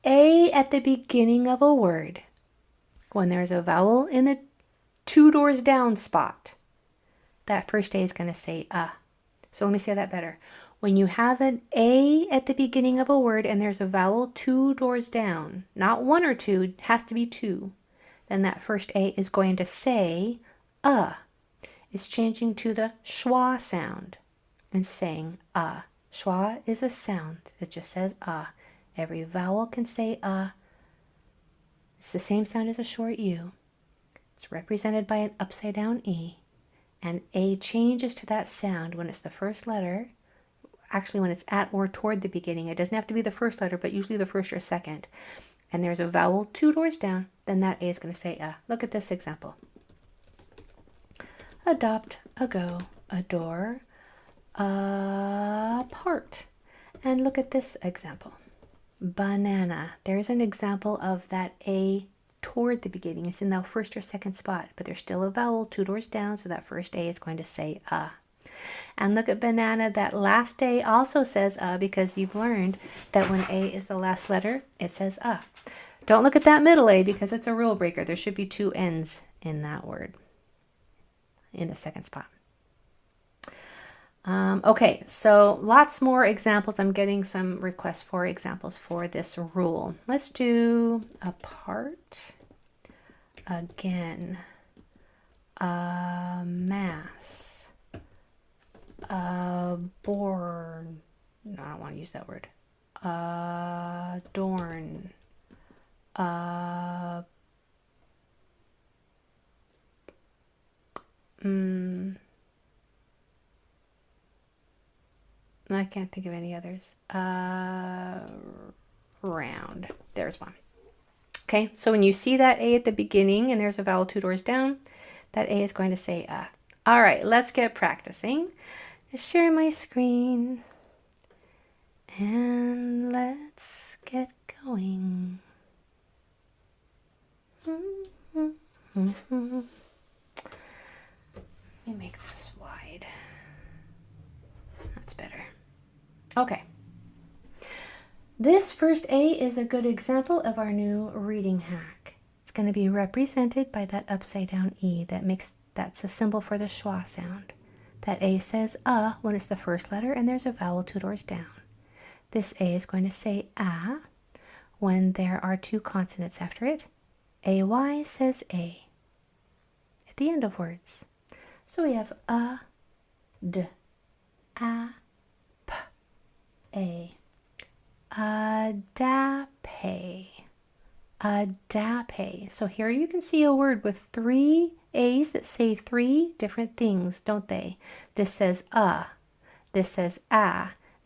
A at the beginning of a word, when there's a vowel in the two doors down spot, that first A is going to say So let me say that better. When you have an A at the beginning of a word and there's a vowel two doors down, not one or two, it has to be two, then that first A is going to say It's changing to the schwa sound and saying Schwa is a sound. It just says Every vowel can say It's the same sound as a short U. It's represented by an upside down E. And A changes to that sound when it's the first letter. Actually, when it's at or toward the beginning. It doesn't have to be the first letter, but usually the first or second. And there's a vowel two doors down, then that A is going to say Look at this example. Adopt, ago, adore, apart. And look at this example. Banana. There's an example of that A toward the beginning. It's in the first or second spot, but there's still a vowel two doors down, so that first A is going to say And look at banana. That last A also says because you've learned that when A is the last letter, it says Don't look at that middle A because it's a rule breaker. There should be two N's in that word in the second spot. Okay, so lots more examples. I'm getting some requests for examples for this rule. Let's do apart, again, mass, born. No, I don't want to use that word. Adorn, I can't think of any others. Round. There's one. Okay, so when you see that A at the beginning and there's a vowel two doors down, that A is going to say All right, let's get practicing. Just share my screen. And let's get going. Let me make this wide. That's better. Okay. This first A is a good example of our new reading hack. It's going to be represented by that upside down E that's a symbol for the schwa sound. That A says when it's the first letter and there's a vowel two doors down. This A is going to say when there are two consonants after it. AY says A at the end of words. So we have D, A, P, A. Adape. Adape. So here you can see a word with three A's that say three different things, don't they? This says this says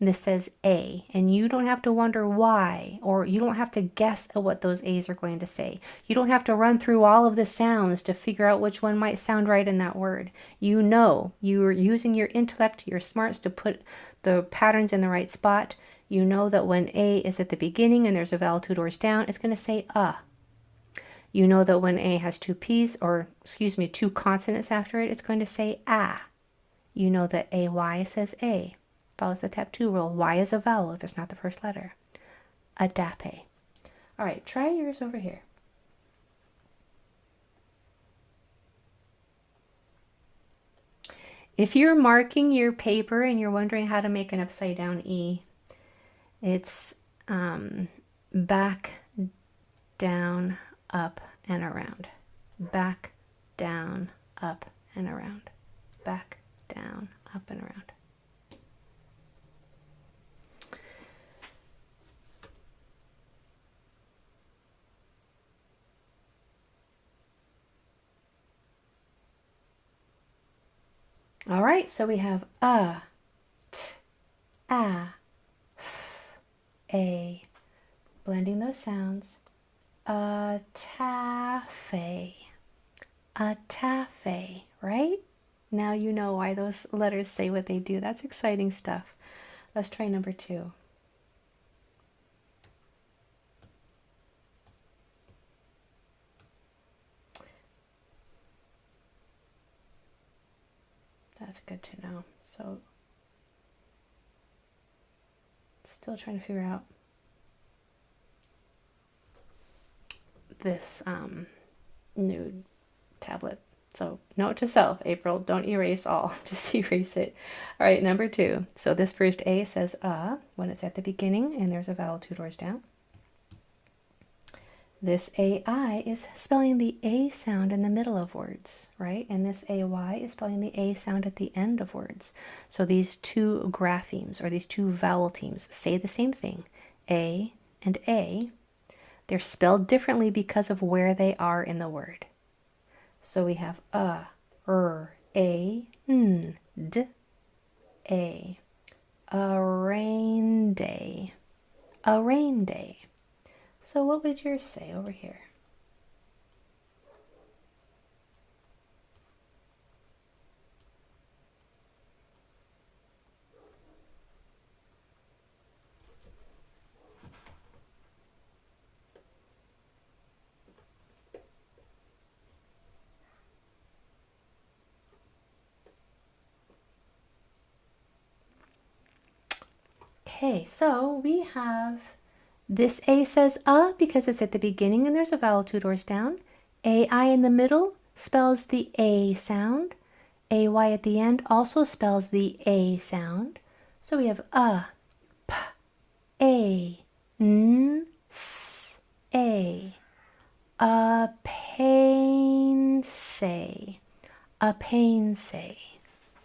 and this says A. And you don't have to wonder why, or you don't have to guess at what those A's are going to say. You don't have to run through all of the sounds to figure out which one might sound right in that word. You know, you're using your intellect, your smarts to put the patterns in the right spot. You know that when A is at the beginning and there's a vowel two doors down, it's going to say You know that when A has two two consonants after it, it's going to say You know that AY says A. Follows the tap 2 rule. Y is a vowel if it's not the first letter. Adape. All right, try yours over here. If you're marking your paper and you're wondering how to make an upside down E, it's back, down, up, and around. Back, down, up, and around. Back, down, up, and around. All right, so we have t, f, a, blending those sounds. A taffy, right? Now you know why those letters say what they do. That's exciting stuff. Let's try number 2. That's good to know. So, still trying to figure out. this nude tablet. So note to self, April, don't erase all, just erase it. All right, number 2. So this first A says when it's at the beginning and there's a vowel 2 doors down. This AI is spelling the A sound in the middle of words, right? And this AY is spelling the A sound at the end of words. So these two graphemes, or these two vowel teams, say the same thing, A and A. They're spelled differently because of where they are in the word. So we have A, N, D, A. A rain day. A rain day. So what would yours say over here? Okay, so we have this A says because it's at the beginning and there's a vowel 2 doors down. AI in the middle spells the A sound. AY at the end also spells the A sound. So we have P, A, N, S, A. A pain say. A pain say.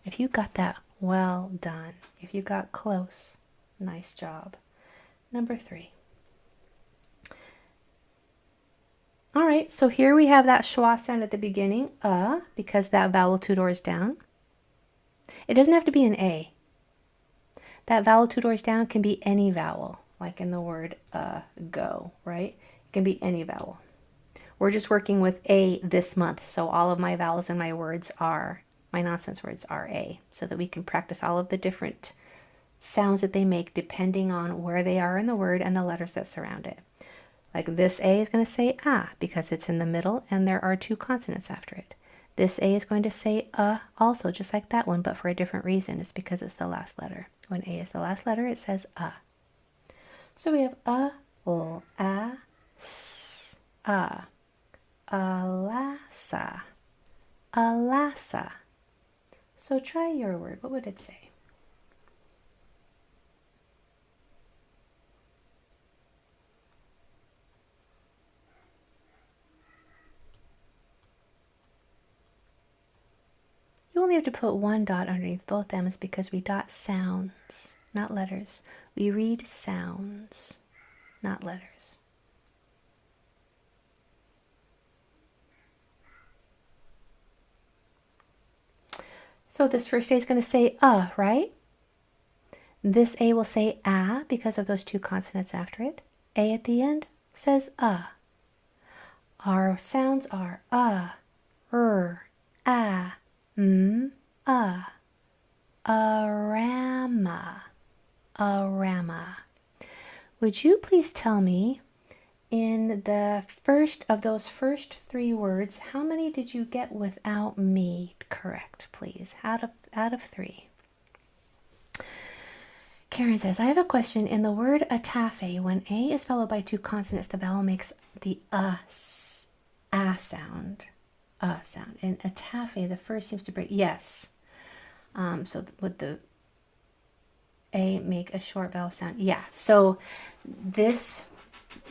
If you got that, well done. If you got close, nice job. Number 3. All right, so here we have that schwa sound at the beginning, because that vowel 2 doors down. It doesn't have to be an A. That vowel 2 doors down can be any vowel, like in the word go, right? It can be any vowel. We're just working with A this month, so all of my vowels in my words are, my nonsense words are A, so that we can practice all of the different sounds that they make depending on where they are in the word and the letters that surround it. Like this A is going to say because it's in the middle and there are 2 consonants after it. This A is going to say also, just like that one, but for a different reason. It's because it's the last letter. When A is the last letter, it says So we have l, s, alasa, alasa. So try your word. What would it say? You only have to put 1 dot underneath both M's because we dot sounds, not letters. We read sounds, not letters. So this first A is going to say right? This A will say because of those 2 consonants after it. A at the end says Our sounds are arama, arama. Would you please tell me, in the first of those first 3 words, how many did you get without me correct, please? Out of 3. Karen says, I have a question. In the word atafe, when A is followed by 2 consonants, the vowel makes the sound. Sound. In atafe, the first seems to break. Yes. So would the A make a short vowel sound? Yeah. So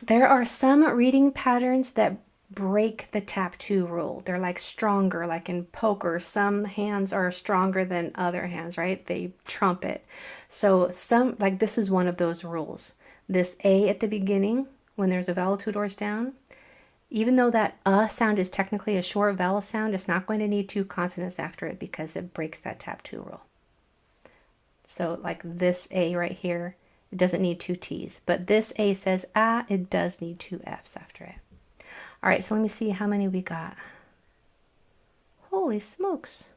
there are some reading patterns that break the tap 2 rule. They're like stronger, like in poker. Some hands are stronger than other hands, right? They trump it. So like this is one of those rules. This A at the beginning, when there's a vowel 2 doors down, even though that sound is technically a short vowel sound, it's not going to need 2 consonants after it because it breaks that tap 2 rule. So like this A right here, it doesn't need 2 T's. But this A says it does need 2 F's after it. All right, so let me see how many we got. Holy smokes.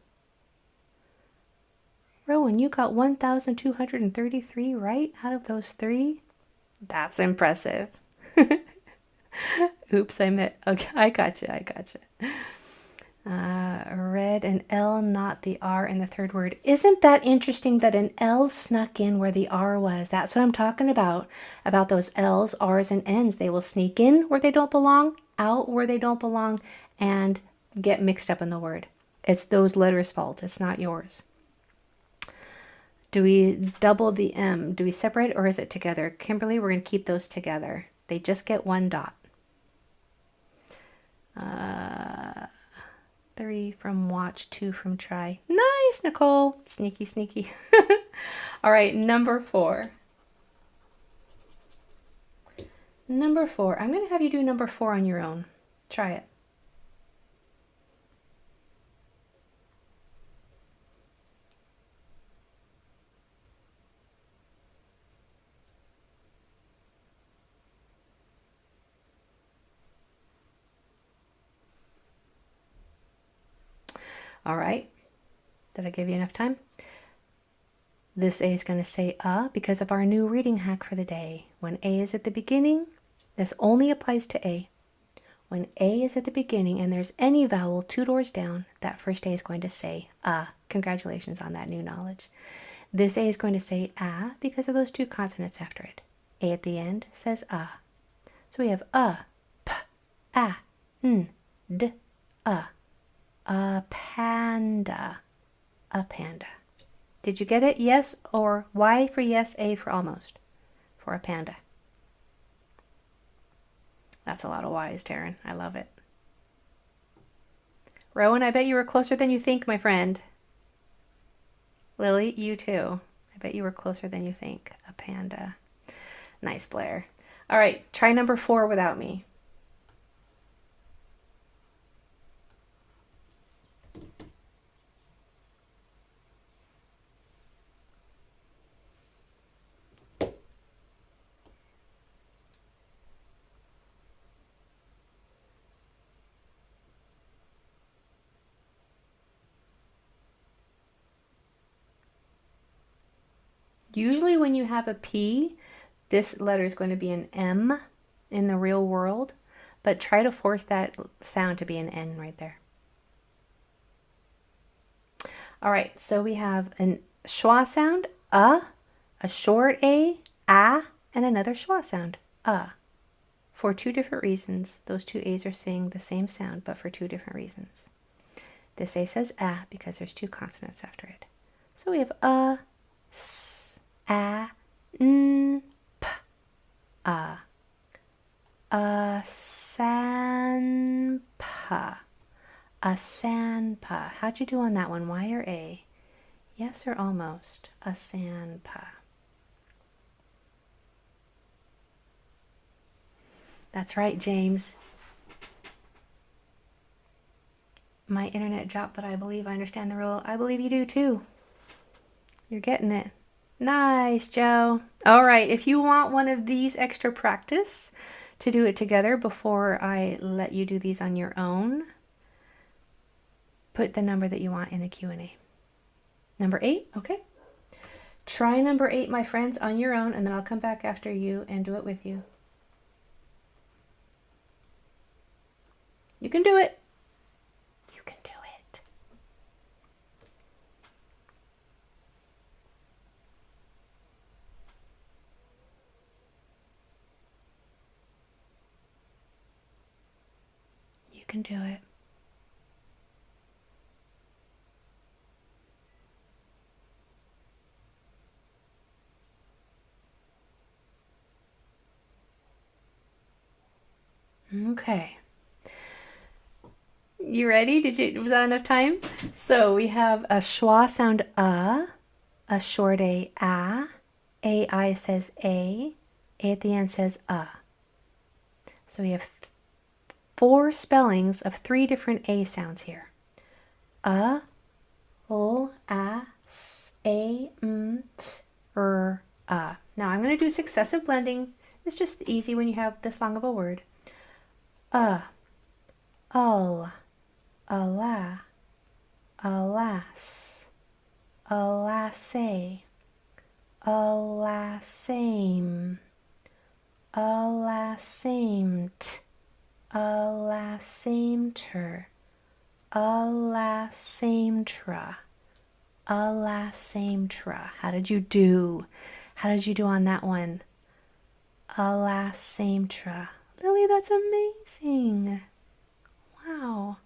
Rowan, you got 1,233 right out of those 3? That's impressive. Oops, okay, I gotcha. Read an L, not the R in the 3rd word. Isn't that interesting that an L snuck in where the R was? That's what I'm talking about those L's, R's, and N's. They will sneak in where they don't belong, out where they don't belong and get mixed up in the word. It's those letters' fault. It's not yours. Do we double the M? Do we separate or is it together? Kimberly, we're going to keep those together. They just get one dot. 3 from watch, 2 from try. Nice, Nicole. Sneaky, sneaky. All right, number 4. Number 4. I'm going to have you do number 4 on your own. Try it. All right. Did I give you enough time? This A is going to say because of our new reading hack for the day. When A is at the beginning, this only applies to A. When A is at the beginning and there's any vowel 2 doors down, that first A is going to say Congratulations on that new knowledge. This A is going to say because of those 2 consonants after it. A at the end says So we have p, a, n, d, a panda. A panda. Did you get it? Yes or Y for yes, A for almost. For a panda. That's a lot of Y's, Taryn. I love it. Rowan, I bet you were closer than you think, my friend. Lily, you too. I bet you were closer than you think. A panda. Nice, Blair. All right, try number 4 without me. Usually when you have a P, this letter is going to be an M in the real world, but try to force that sound to be an N right there. All right, so we have a schwa sound, a short A, and another schwa sound, for 2 different reasons. Those 2 A's are saying the same sound, but for 2 different reasons. This A says because there's 2 consonants after it. So we have s, n, p, sanpa. A sanpa. How'd you do on that one? Y or A? Yes or almost? A sanpa. That's right, James. My internet dropped, but I believe I understand the rule. I believe you do too. You're getting it. Nice, Joe. All right, if you want one of these extra practice to do it together before I let you do these on your own, put the number that you want in the Q&A. Number 8, okay. Try number 8, my friends, on your own, and then I'll come back after you and do it with you. You can do it. You can do it. You can do it. Okay. You ready? Was that enough time? So we have a schwa sound a short A I says A at the end says So we have 4 spellings of 3 different A sounds here. L, A, S, A, M, T, R, A. Now I'm going to do successive blending. It's just easy when you have this long of a word. Al, ala, alas, alasse, alasame, alasamet, alasamter, alasamtra, alasamtra. How did you do? How did you do on that one? Alasamtra. Lily, that's amazing. Wow.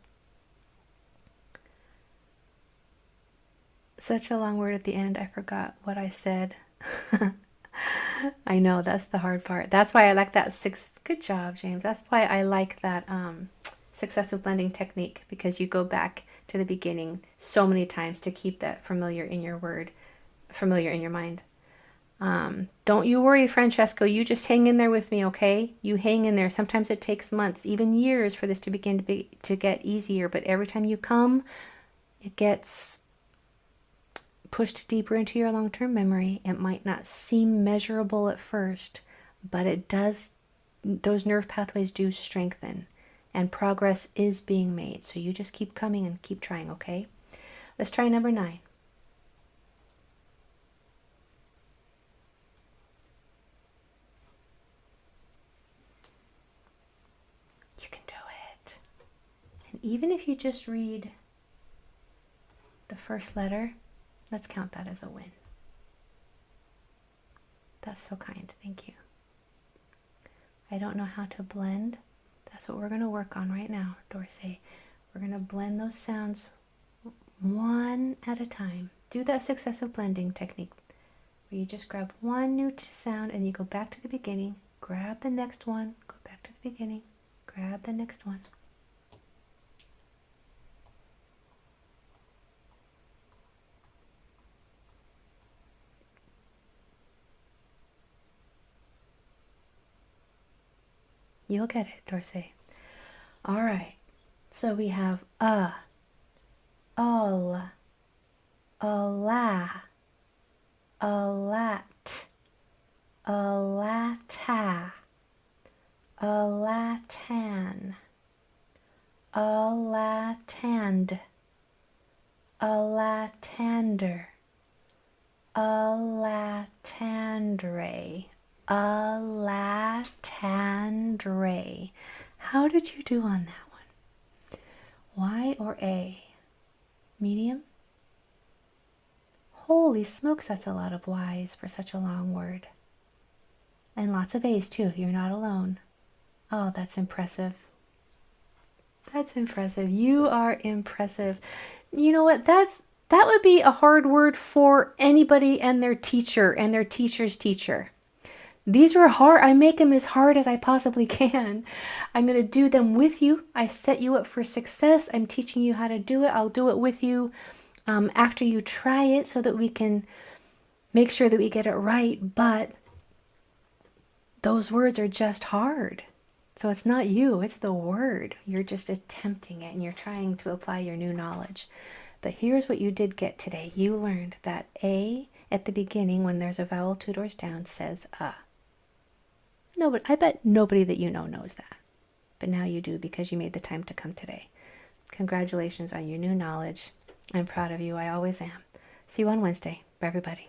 Such a long word at the end. I forgot what I said. I know, that's the hard part. That's why I like that good job, James. That's why I like that successive blending technique, because you go back to the beginning so many times to keep that familiar in your mind. Don't you worry, Francesco. You just hang in there with me, okay? You hang in there. Sometimes it takes months, even years, for this to begin to get easier. But every time you come, it gets pushed deeper into your long-term memory. It might not seem measurable at first, but it does. Those nerve pathways do strengthen, and progress is being made. So you just keep coming and keep trying, okay? Let's try number 9. You can do it. And even if you just read the first letter, let's count that as a win. That's so kind. Thank you. I don't know how to blend. That's what we're going to work on right now, Dorsey. We're going to blend those sounds one at a time. Do that successive blending technique where you just grab one new sound and you go back to the beginning, grab the next one, go back to the beginning, grab the next one. You'll get it, Dorsey. All right. So we have ul, ala, alat, alata, alatan, alatand, alatander, alatandre, alatandre. How did you do on that one? Y or A? Medium? Holy smokes, that's a lot of Y's for such a long word. And lots of A's too. You're not alone. Oh, that's impressive. That's impressive. You are impressive. You know what? That would be a hard word for anybody and their teacher and their teacher's teacher. These are hard. I make them as hard as I possibly can. I'm going to do them with you. I set you up for success. I'm teaching you how to do it. I'll do it with you after you try it so that we can make sure that we get it right. But those words are just hard. So it's not you, it's the word. You're just attempting it and you're trying to apply your new knowledge. But here's what you did get today. You learned that A at the beginning, when there's a vowel 2 doors down, says Nobody, I bet nobody that you know knows that. But now you do, because you made the time to come today. Congratulations on your new knowledge. I'm proud of you. I always am. See you on Wednesday. Bye, everybody.